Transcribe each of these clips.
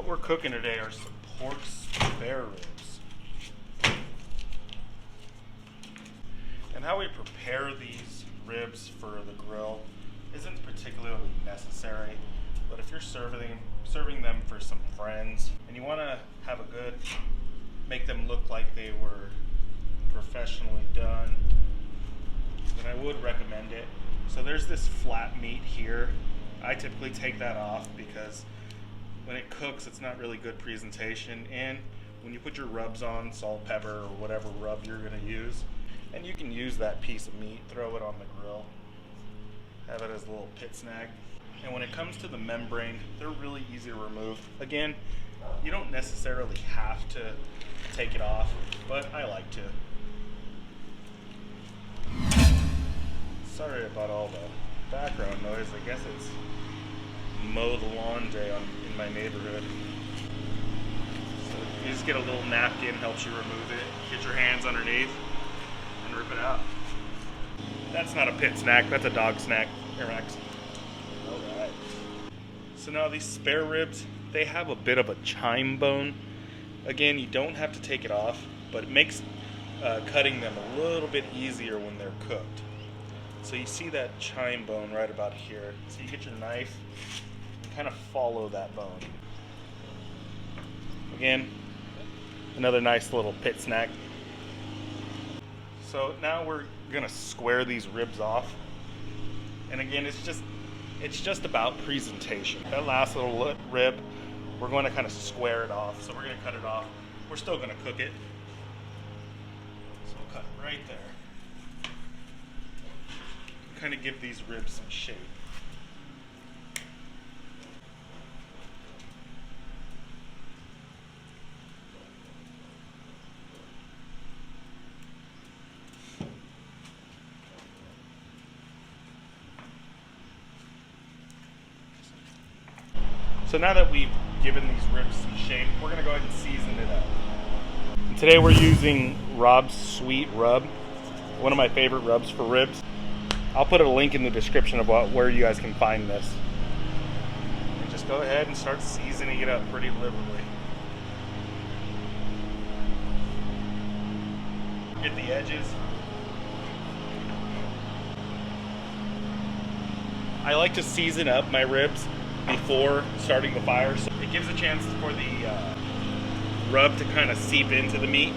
we're cooking today are some pork spare ribs. And how we prepare these ribs for the grill isn't particularly necessary, but if you're serving them for some friends and you want to have a good, make them look like they were professionally done, then I would recommend it. So there's this flat meat here. I typically take that off because when it cooks, it's not really good presentation. And when you put your rubs on, salt, pepper, or whatever rub you're gonna use, and you can use that piece of meat, throw it on the grill, have it as a little pit snack. And when it comes to the membrane, they're really easy to remove. Again, you don't necessarily have to take it off, but I like to. Sorry about all the background noise. I guess it's mow the lawn day in my neighborhood. So you just get a little napkin, helps you remove it. Get your hands underneath and rip it out. That's not a pit snack, that's a dog snack. Here, Max. Alright. So now these spare ribs, they have a bit of a chine bone. Again, you don't have to take it off, but it makes cutting them a little bit easier when they're cooked. So you see that chine bone right about here. So you get your knife and kind of follow that bone. Again, another nice little pit snack. So now we're gonna square these ribs off. And again, it's just about presentation. That last little rib, we're going to kind of square it off. So we're going to cut it off. We're still going to cook it. So we'll cut right there. Kind of give these ribs some shape. So now that we've given these ribs some shape, we're going to go ahead and season it up. And today we're using Rob's Sweet Rub, one of my favorite rubs for ribs. I'll put a link in the description about where you guys can find this. And just go ahead and start seasoning it up pretty liberally. Get the edges. I like to season up my ribs before starting the fire, so it gives a chance for the rub to kind of seep into the meat.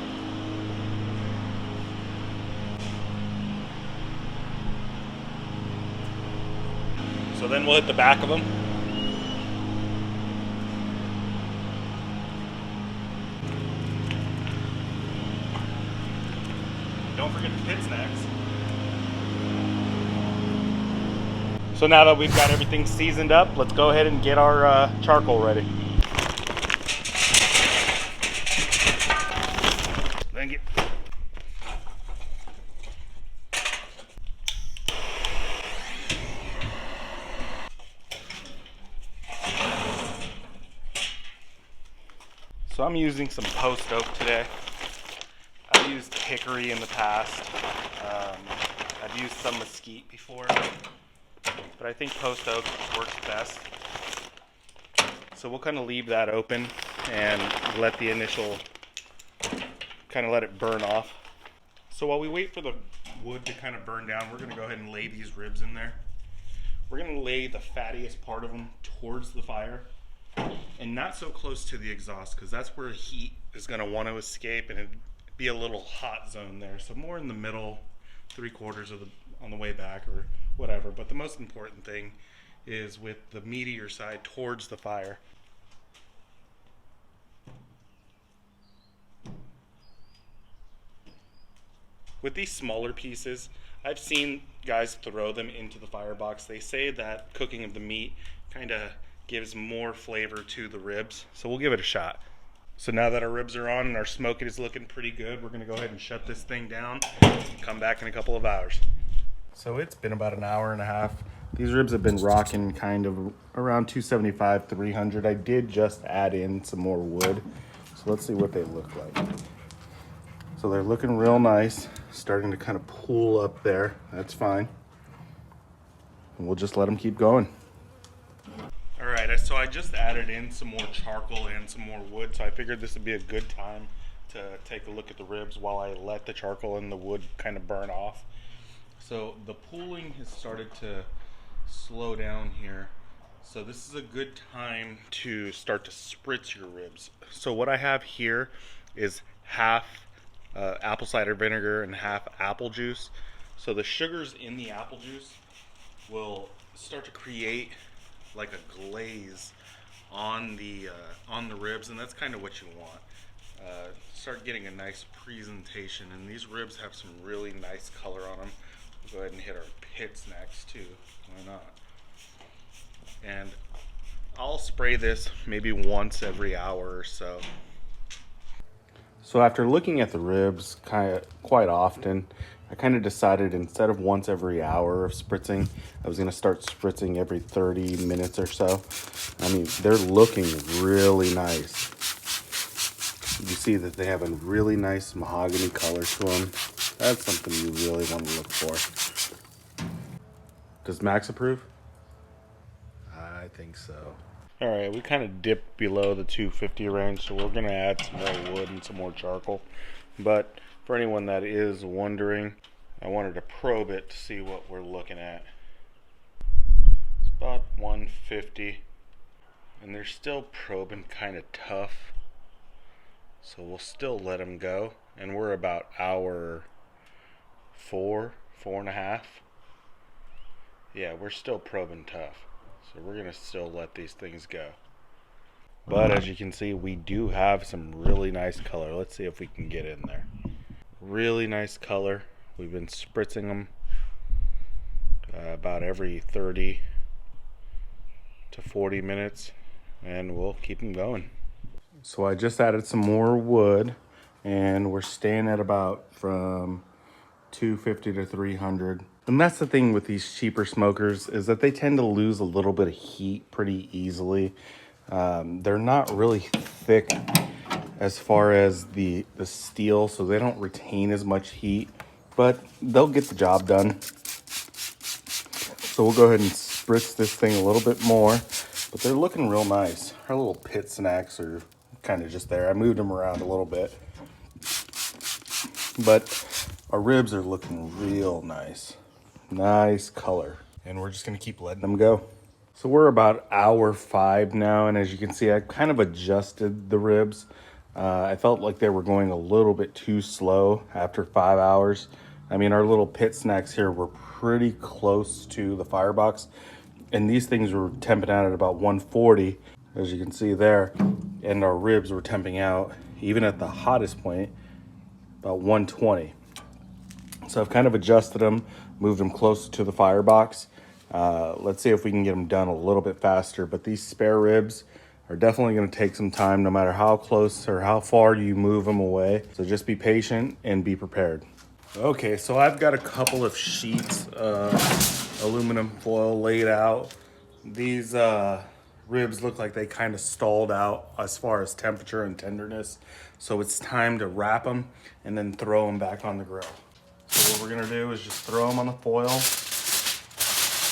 So then we'll hit the back of them. Don't forget the pit snacks. So now that we've got everything seasoned up, let's go ahead and get our charcoal ready. Thank you. So I'm using some post oak today. I've used hickory in the past. I've used some mesquite before, but I think post oak works best. So we'll kind of leave that open and let the initial, kind of let it burn off. So while we wait for the wood to kind of burn down, we're going to go ahead and lay these ribs in there. We're going to lay the fattiest part of them towards the fire and not so close to the exhaust, because that's where heat is going to want to escape and it'd be a little hot zone there. So more in the middle, 3/4 of the on the way back or whatever. But the most important thing is with the meatier side towards the fire. With these smaller pieces, I've seen guys throw them into the firebox. They say that cooking of the meat kind of gives more flavor to the ribs. So we'll give it a shot. So now that our ribs are on and our smoke is looking pretty good, we're going to go ahead and shut this thing down. Come back in a couple of hours. So it's been about an hour and a half. These ribs have been rocking kind of around 275, 300. I did just add in some more wood. So let's see what they look like. So they're looking real nice, starting to kind of pool up there. That's fine. And we'll just let them keep going. All right, so So I just added in some more charcoal and some more wood, so I figured this would be a good time to take a look at the ribs while I let the charcoal and the wood kind of burn off. So the pooling has started to slow down here. So this is a good time to start to spritz your ribs. So what I have here is half apple cider vinegar and half apple juice. So the sugars in the apple juice will start to create like a glaze on the ribs, and that's kind of what you want. Start getting a nice presentation, and these ribs have some really nice color on them. We'll go ahead and hit our pits next too. Why not? And I'll spray this maybe once every hour or so. So after looking at the ribs quite often, I kind of decided instead of once every hour of spritzing, I was going to start spritzing every 30 minutes or so. I mean, they're looking really nice. You see that they have a really nice mahogany color to them. That's something you really want to look for. Does Max approve? I think so. All right, we kind of dipped below the 250 range, so we're going to add some more wood and some more charcoal. But for anyone that is wondering, I wanted to probe it to see what we're looking at. It's about 150, and they're still probing kind of tough, so we'll still let them go. And we're about hour 4.5. Yeah, we're still probing tough. So we're going to still let these things go. But as you can see, we do have some really nice color. Let's see if we can get in there. Really nice color. We've been spritzing them about every 30 to 40 minutes, and we'll keep them going. So I just added some more wood, and we're staying at about from 250 to 300. And that's the thing with these cheaper smokers, is that they tend to lose a little bit of heat pretty easily. They're not really thick as far as the steel, so they don't retain as much heat, but they'll get the job done. So we'll go ahead and spritz this thing a little bit more, but they're looking real nice. Our little pit snacks are kind of just there. I moved them around a little bit, but our ribs are looking real nice. Nice color, and we're just gonna keep letting them go. So we're about hour 5 now, and as you can see, I kind of adjusted the ribs. I felt like they were going a little bit too slow after 5 hours. I mean, our little pit snacks here were pretty close to the firebox, and these things were temping out at about 140, as you can see there, and our ribs were temping out, even at the hottest point, about 120. So I've kind of adjusted them, moved them closer to the firebox. Let's see if we can get them done a little bit faster, but these spare ribs are definitely going to take some time no matter how close or how far you move them away. So just be patient and be prepared. Okay, so I've got a couple of sheets of aluminum foil laid out. These ribs look like they kind of stalled out as far as temperature and tenderness. So it's time to wrap them and then throw them back on the grill. So what we're gonna do is just throw them on the foil,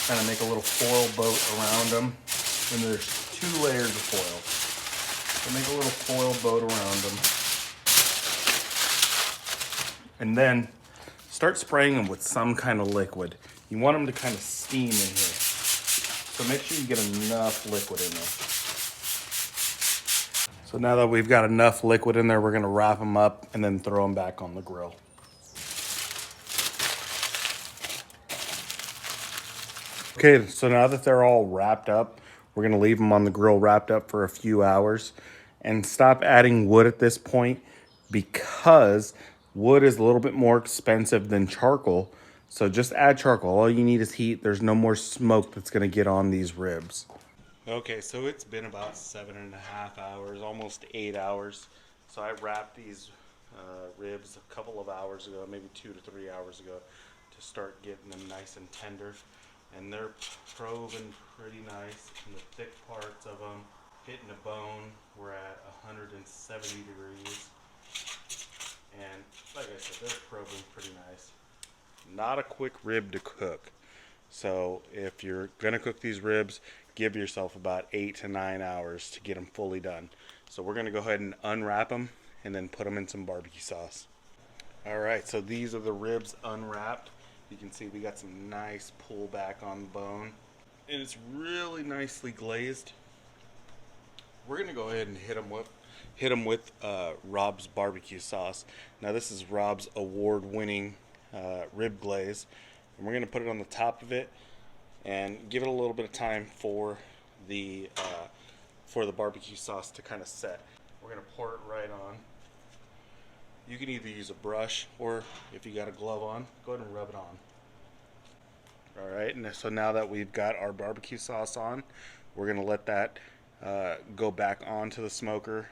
kind of make a little foil boat around them. And there's 2 layers of foil. So make a little foil boat around them. And then start spraying them with some kind of liquid. You want them to kind of steam in here. So make sure you get enough liquid in there. So now that we've got enough liquid in there, we're gonna wrap them up and then throw them back on the grill. Okay, so now that they're all wrapped up, we're gonna leave them on the grill wrapped up for a few hours and stop adding wood at this point because wood is a little bit more expensive than charcoal. So just add charcoal. All you need is heat. There's no more smoke that's gonna get on these ribs. Okay, so it's been about 7.5 hours, almost 8 hours. So I wrapped these ribs a couple of hours ago, maybe 2 to 3 hours ago, to start getting them nice and tender. And they're probing pretty nice, and the thick parts of them hitting the bone. We're at 170 degrees, and like I said, they're probing pretty nice. Not a quick rib to cook, So if you're going to cook these ribs, give yourself about 8 to 9 hours to get them fully done. So we're going to go ahead and unwrap them and then put them in some barbecue sauce. Alright, so these are the ribs unwrapped. You can see we got some nice pullback on the bone. And it's really nicely glazed. We're going to go ahead and hit them with Rob's barbecue sauce. Now this is Rob's award-winning rib glaze. And we're going to put it on the top of it and give it a little bit of time for the barbecue sauce to kind of set. We're going to pour it right on. You can either use a brush, or if you got a glove on, go ahead and rub it on. Alright, and so now that we've got our barbecue sauce on, we're going to let that go back onto the smoker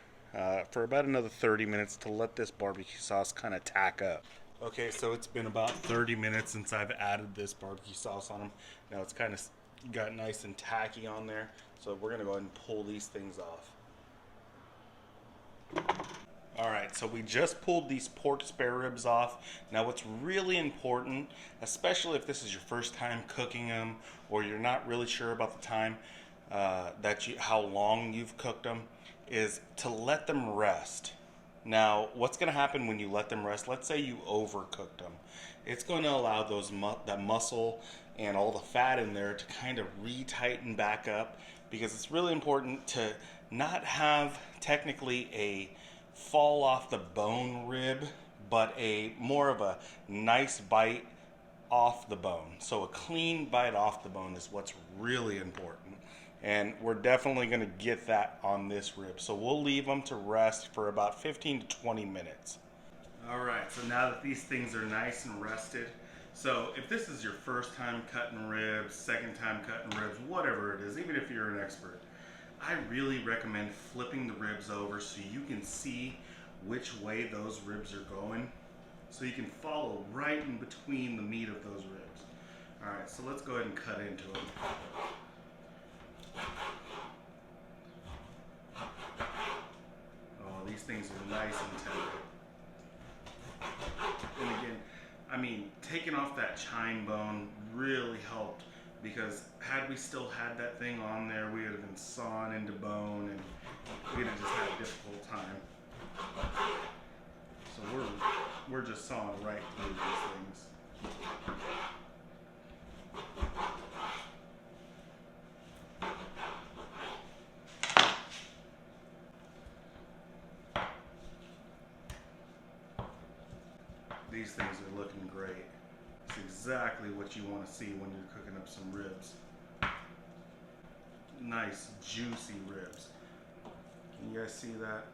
for about another 30 minutes to let this barbecue sauce kind of tack up. Okay, so it's been about 30 minutes since I've added this barbecue sauce on them. Now it's kind of got nice and tacky on there, so we're going to go ahead and pull these things off. Alright, so we just pulled these pork spare ribs off. Now what's really important, especially if this is your first time cooking them or you're not really sure about the time how long you've cooked them, is to let them rest. Now what's going to happen when you let them rest, let's say you overcooked them, it's going to allow that muscle and all the fat in there to kind of re-tighten back up, because it's really important to not have technically a fall off the bone rib, but more of a nice bite off the bone. So a clean bite off the bone is what's really important, and we're definitely going to get that on this rib. So we'll leave them to rest for about 15 to 20 minutes. Alright, so now that these things are nice and rested, so if this is your first time cutting ribs, second time cutting ribs, whatever it is, even if you're an expert, I really recommend flipping the ribs over so you can see which way those ribs are going, so you can follow right in between the meat of those ribs. Alright, so let's go ahead and cut into them. Oh, these things are nice and tender. And again, I mean, taking off that chine bone really helped, because had we still had that thing on there, we would have been sawing into bone and we'd have just had a difficult time. So we're just sawing right through these things. These things are looking great. It's exactly what you want to see when you're cooking up some ribs. Nice, juicy ribs. Can you guys see that?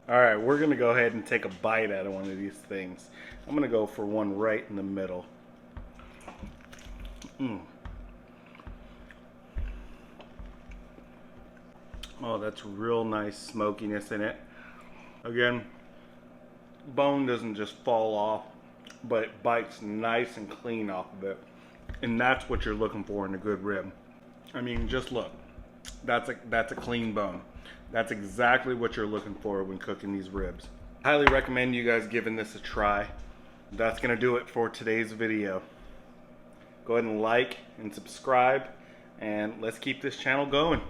Alright, we're going to go ahead and take a bite out of one of these things. I'm going to go for one right in the middle. Oh, that's real nice smokiness in it. Again, bone doesn't just fall off, but it bites nice and clean off of it. And that's what you're looking for in a good rib. I mean, just look. That's a clean bone. That's exactly what you're looking for when cooking these ribs. Highly recommend you guys giving this a try. That's going to do it for today's video. Go ahead and like and subscribe, and let's keep this channel going.